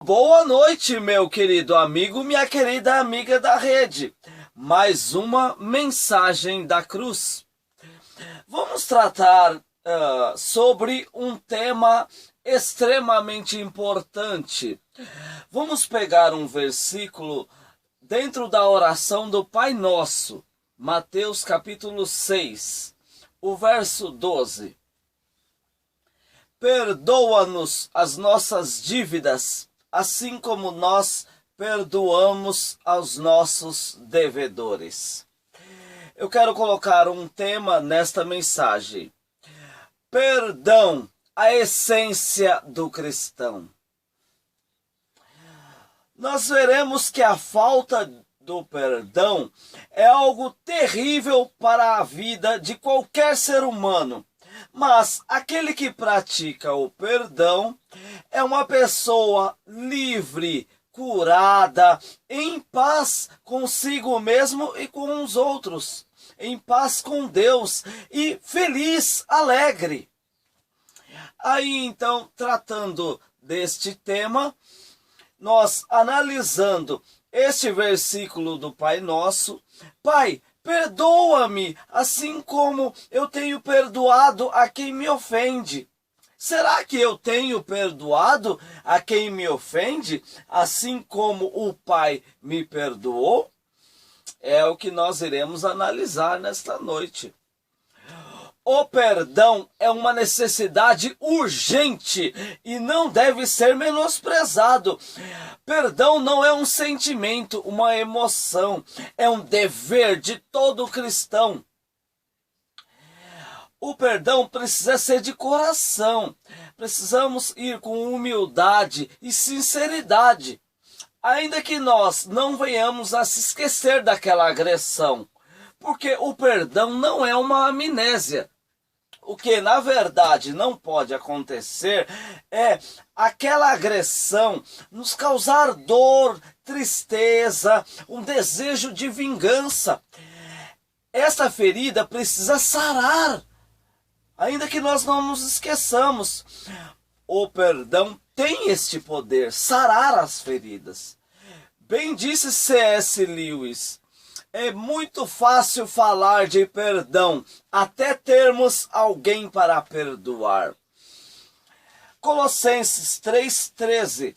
Boa noite, meu querido amigo, minha querida amiga da rede. Mais uma mensagem da cruz. Vamos tratar sobre um tema extremamente importante. Vamos pegar um versículo dentro da oração do Pai Nosso, Mateus capítulo 6, o verso 12. Perdoa-nos as nossas dívidas, assim como nós perdoamos aos nossos devedores. Eu quero colocar um tema nesta mensagem. Perdão, a essência do cristão. Nós veremos que a falta do perdão é algo terrível para a vida de qualquer ser humano. Mas aquele que pratica o perdão é uma pessoa livre, curada, em paz consigo mesmo e com os outros, em paz com Deus e feliz, alegre. Aí então, tratando deste tema, nós analisando este versículo do Pai Nosso, Pai, perdoa-me, assim como eu tenho perdoado a quem me ofende. Será que eu tenho perdoado a quem me ofende, assim como o Pai me perdoou? É o que nós iremos analisar nesta noite. O perdão é uma necessidade urgente e não deve ser menosprezado. Perdão não é um sentimento, uma emoção, é um dever de todo cristão. O perdão precisa ser de coração. Precisamos ir com humildade e sinceridade, ainda que nós não venhamos a se esquecer daquela agressão, porque o perdão não é uma amnésia. O que na verdade não pode acontecer é aquela agressão nos causar dor, tristeza, um desejo de vingança. Esta ferida precisa sarar, ainda que nós não nos esqueçamos. O perdão tem este poder, sarar as feridas. Bem disse C.S. Lewis. É muito fácil falar de perdão, até termos alguém para perdoar. Colossenses 3,13.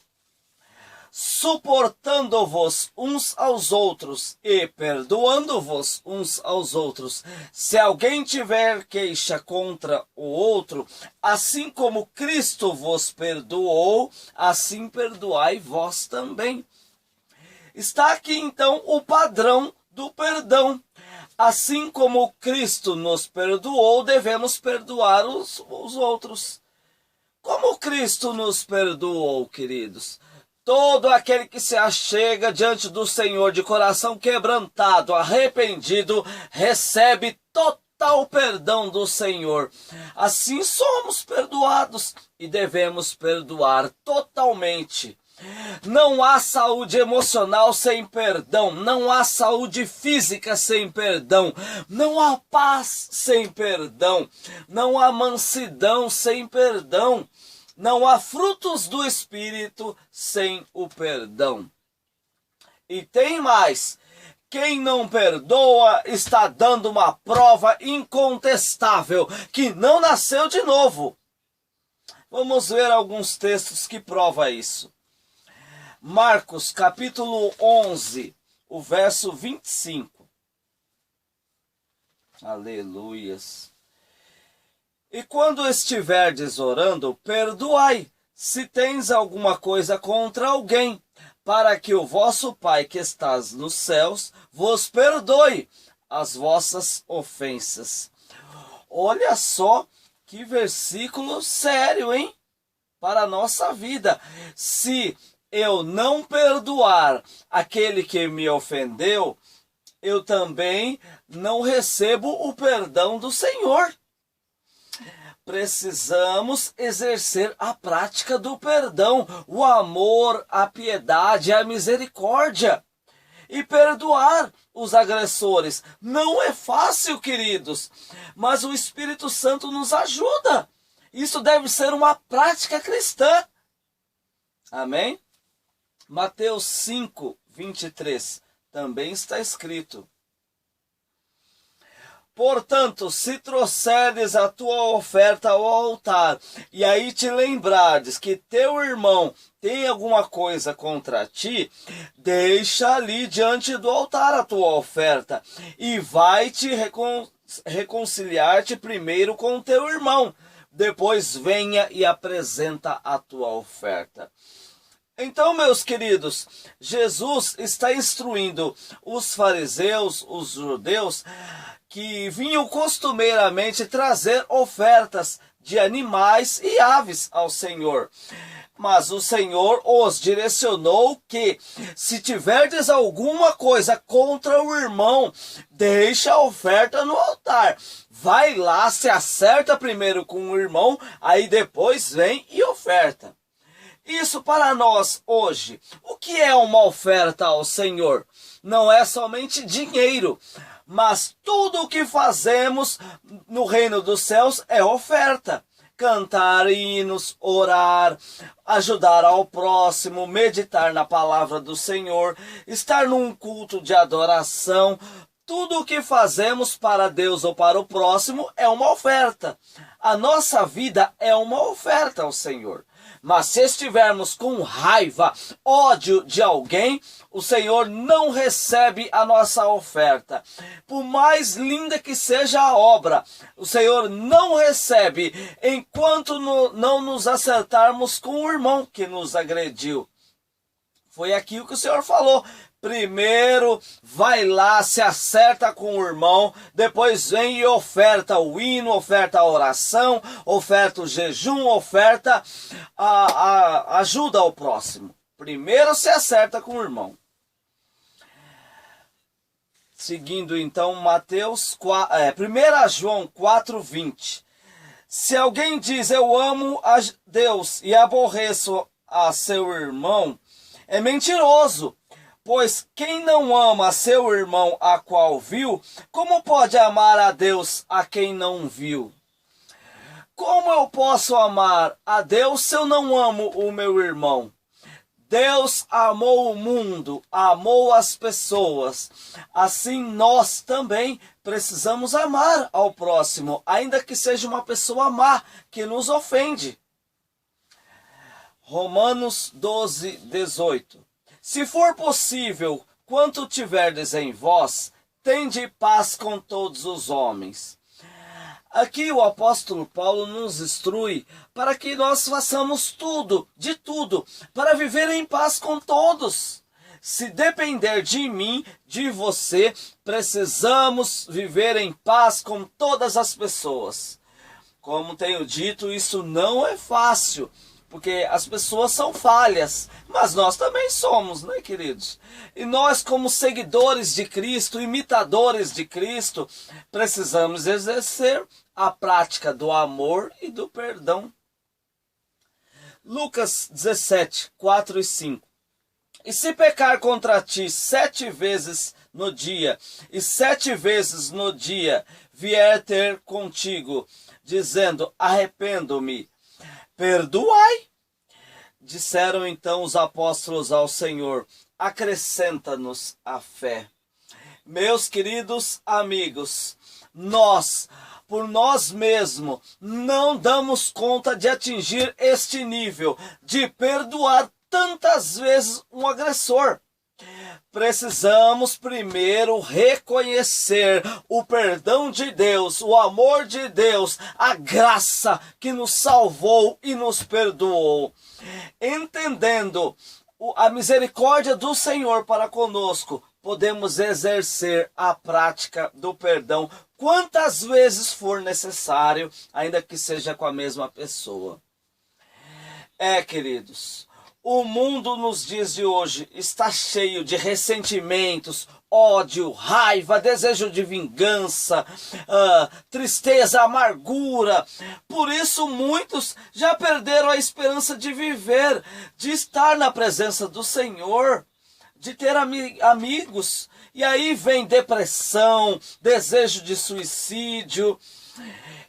Suportando-vos uns aos outros e perdoando-vos uns aos outros. Se alguém tiver queixa contra o outro, assim como Cristo vos perdoou, assim perdoai vós também. Está aqui então o padrão do perdão. Assim como Cristo nos perdoou, devemos perdoar os outros. Como Cristo nos perdoou, queridos? Todo aquele que se achega diante do Senhor de coração quebrantado, arrependido, recebe total perdão do Senhor. Assim somos perdoados e devemos perdoar totalmente. Não há saúde emocional sem perdão, não há saúde física sem perdão, não há paz sem perdão, não há mansidão sem perdão, não há frutos do Espírito sem o perdão. E tem mais, quem não perdoa está dando uma prova incontestável que não nasceu de novo. Vamos ver alguns textos que provam isso. Marcos capítulo 11, o verso 25. Aleluias. E quando estiverdes orando, perdoai, se tens alguma coisa contra alguém, para que o vosso Pai que estás nos céus vos perdoe as vossas ofensas. Olha só que versículo sério, hein? Para a nossa vida. Se eu não perdoar aquele que me ofendeu, eu também não recebo o perdão do Senhor. Precisamos exercer a prática do perdão, o amor, a piedade, a misericórdia. E perdoar os agressores. Não é fácil, queridos, mas o Espírito Santo nos ajuda. Isso deve ser uma prática cristã. Amém? Mateus 5, 23, também está escrito: portanto, se trouxeres a tua oferta ao altar, e aí te lembrares que teu irmão tem alguma coisa contra ti, deixa ali diante do altar a tua oferta, e vai-te reconciliar-te primeiro com teu irmão, depois venha e apresenta a tua oferta. Então, meus queridos, Jesus está instruindo os fariseus, os judeus, que vinham costumeiramente trazer ofertas de animais e aves ao Senhor. Mas o Senhor os direcionou que, se tiverdes alguma coisa contra o irmão, deixa a oferta no altar. Vai lá, se acerta primeiro com o irmão, aí depois vem e oferta. Isso para nós hoje. O que é uma oferta ao Senhor? Não é somente dinheiro, mas tudo o que fazemos no reino dos céus é oferta. Cantar hinos, orar, ajudar ao próximo, meditar na palavra do Senhor, estar num culto de adoração. Tudo o que fazemos para Deus ou para o próximo é uma oferta. A nossa vida é uma oferta ao Senhor. Mas se estivermos com raiva, ódio de alguém, o Senhor não recebe a nossa oferta. Por mais linda que seja a obra, o Senhor não recebe enquanto não nos acertarmos com o irmão que nos agrediu. Foi aquilo que o Senhor falou. Primeiro vai lá, se acerta com o irmão, depois vem e oferta o hino, oferta a oração, oferta o jejum, oferta a ajuda ao próximo. Primeiro se acerta com o irmão. Seguindo então Mateus 1 João 4:20. Se alguém diz eu amo a Deus e aborreço a seu irmão, é mentiroso. Pois quem não ama seu irmão a qual viu, como pode amar a Deus a quem não viu? Como eu posso amar a Deus se eu não amo o meu irmão? Deus amou o mundo, amou as pessoas. Assim nós também precisamos amar ao próximo, ainda que seja uma pessoa má que nos ofende. Romanos 12:18. Se for possível, quanto tiverdes em vós, tende paz com todos os homens. Aqui o apóstolo Paulo nos instrui para que nós façamos tudo, de tudo, para viver em paz com todos. Se depender de mim, de você, precisamos viver em paz com todas as pessoas. Como tenho dito, isso não é fácil, porque as pessoas são falhas, mas nós também somos, né, queridos? E nós, como seguidores de Cristo, imitadores de Cristo, precisamos exercer a prática do amor e do perdão. Lucas 17, 4 e 5. E se pecar contra ti 7 vezes no dia, e 7 vezes no dia vier ter contigo, dizendo, arrependo-me, perdoai. Disseram então os apóstolos ao Senhor, acrescenta-nos a fé. Meus queridos amigos, nós, por nós mesmos, não damos conta de atingir este nível, de perdoar tantas vezes um agressor. Precisamos primeiro reconhecer o perdão de Deus, o amor de Deus, a graça que nos salvou e nos perdoou. Entendendo a misericórdia do Senhor para conosco, podemos exercer a prática do perdão quantas vezes for necessário, ainda que seja com a mesma pessoa. Queridos, o mundo nos dias de hoje está cheio de ressentimentos, ódio, raiva, desejo de vingança, tristeza, amargura. Por isso muitos já perderam a esperança de viver, de estar na presença do Senhor, de ter amigos. E aí vem depressão, desejo de suicídio,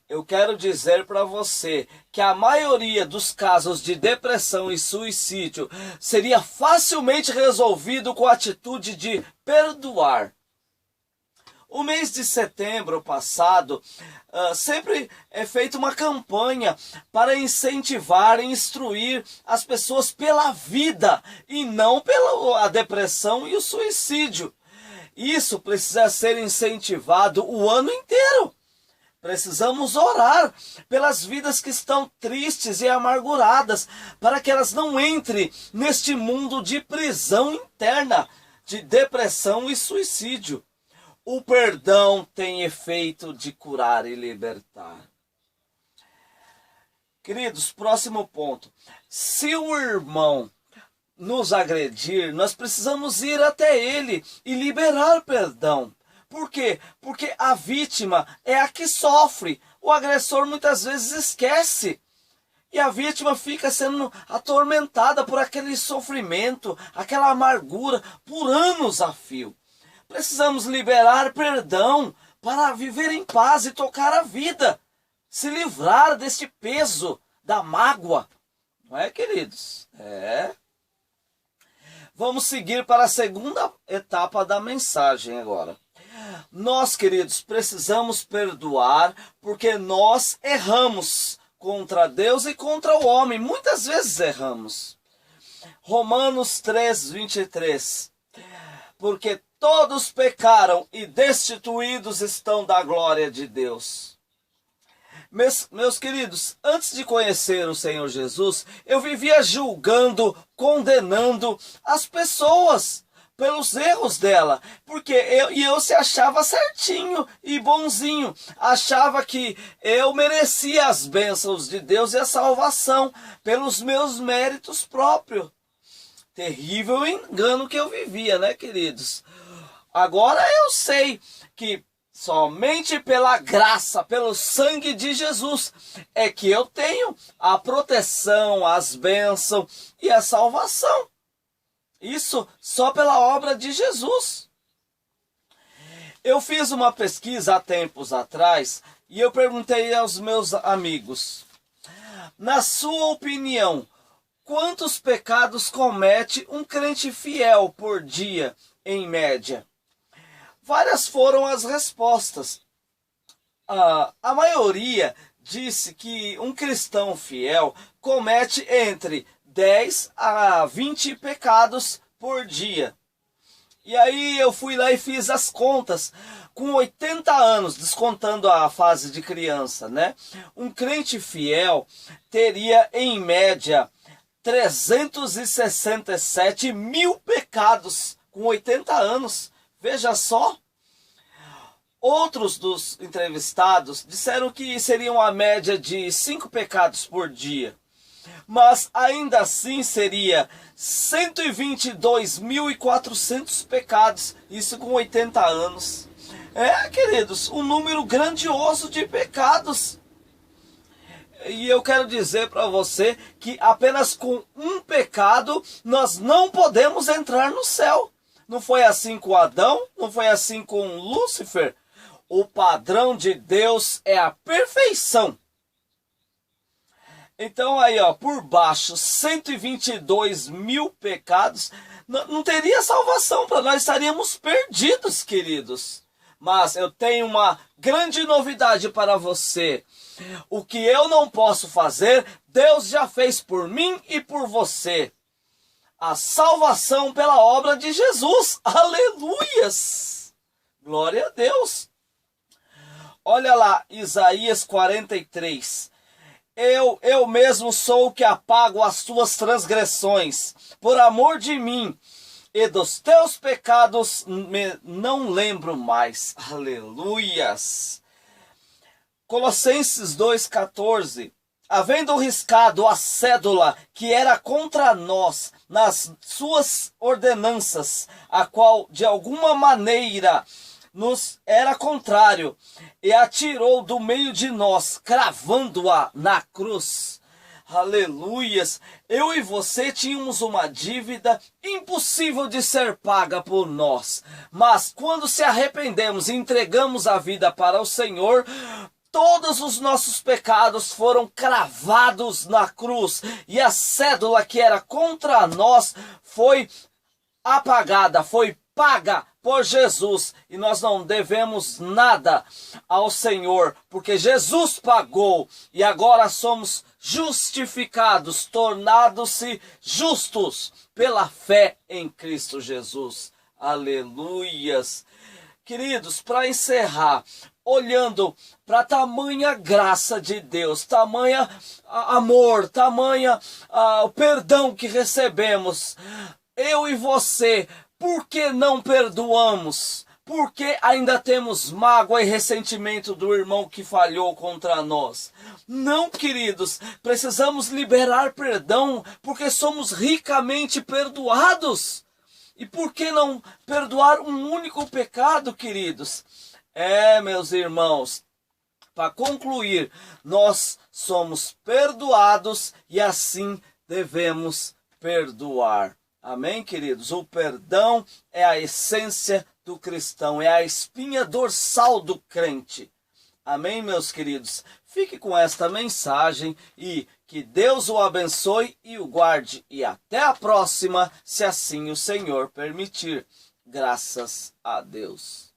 Eu quero dizer para você que a maioria dos casos de depressão e suicídio seria facilmente resolvido com a atitude de perdoar. O mês de setembro passado, sempre é feita uma campanha para incentivar e instruir as pessoas pela vida e não pela depressão e o suicídio. Isso precisa ser incentivado o ano inteiro. Precisamos orar pelas vidas que estão tristes e amarguradas, para que elas não entrem neste mundo de prisão interna, de depressão e suicídio. O perdão tem efeito de curar e libertar. Queridos, próximo ponto. Se o irmão nos agredir, nós precisamos ir até ele e liberar perdão. Por quê? Porque a vítima é a que sofre. O agressor muitas vezes esquece. E a vítima fica sendo atormentada por aquele sofrimento, aquela amargura, por anos a fio. Precisamos liberar perdão para viver em paz e tocar a vida. Se livrar deste peso da mágoa. Não é, queridos? É. Vamos seguir para a segunda etapa da mensagem agora. Nós, queridos, precisamos perdoar porque nós erramos contra Deus e contra o homem. Muitas vezes erramos. Romanos 3:23. Porque todos pecaram e destituídos estão da glória de Deus. Meus queridos, antes de conhecer o Senhor Jesus, eu vivia julgando, condenando as pessoas pelos erros dela, porque eu se achava certinho e bonzinho, achava que eu merecia as bênçãos de Deus e a salvação pelos meus méritos próprios. Terrível engano que eu vivia, né, queridos? Agora eu sei que somente pela graça, pelo sangue de Jesus, é que eu tenho a proteção, as bênçãos e a salvação. Isso só pela obra de Jesus. Eu fiz uma pesquisa há tempos atrás e eu perguntei aos meus amigos: na sua opinião, quantos pecados comete um crente fiel por dia, em média? Várias foram as respostas. A maioria disse que um cristão fiel comete entre 10 a 20 pecados por dia. E aí eu fui lá e fiz as contas. Com 80 anos, descontando a fase de criança, né? Um crente fiel teria, em média, 367 mil pecados com 80 anos. Veja só. Outros dos entrevistados disseram que seriam a média de 5 pecados por dia. Mas ainda assim seria 122.400 pecados, isso com 80 anos. Queridos, um número grandioso de pecados. E eu quero dizer para você que apenas com um pecado nós não podemos entrar no céu. Não foi assim com Adão, não foi assim com Lúcifer. O padrão de Deus é a perfeição. Então aí, por baixo, 122 mil pecados, não teria salvação para nós, estaríamos perdidos, queridos. Mas eu tenho uma grande novidade para você. O que eu não posso fazer, Deus já fez por mim e por você. A salvação pela obra de Jesus. Aleluias! Glória a Deus! Olha lá, Isaías 43. Eu mesmo sou o que apago as tuas transgressões, por amor de mim, e dos teus pecados não lembro mais. Aleluias! Colossenses 2,14. Havendo riscado a cédula que era contra nós nas suas ordenanças, a qual de alguma maneira nos era contrário, e atirou do meio de nós, cravando-a na cruz. Aleluias! Eu e você tínhamos uma dívida impossível de ser paga por nós. Mas quando se arrependemos e entregamos a vida para o Senhor, todos os nossos pecados foram cravados na cruz e a cédula que era contra nós foi apagada, foi paga por Jesus, e nós não devemos nada ao Senhor, porque Jesus pagou e agora somos justificados, tornados-se justos pela fé em Cristo Jesus. Aleluias. Queridos, para encerrar, olhando para tamanha graça de Deus, tamanha amor, tamanha o perdão que recebemos, eu e você, por que não perdoamos? Por que ainda temos mágoa e ressentimento do irmão que falhou contra nós? Não, queridos, precisamos liberar perdão, porque somos ricamente perdoados. E por que não perdoar um único pecado, queridos? Meus irmãos, para concluir, nós somos perdoados e assim devemos perdoar. Amém, queridos? O perdão é a essência do cristão, é a espinha dorsal do crente. Amém, meus queridos? Fique com esta mensagem e que Deus o abençoe e o guarde. E até a próxima, se assim o Senhor permitir. Graças a Deus.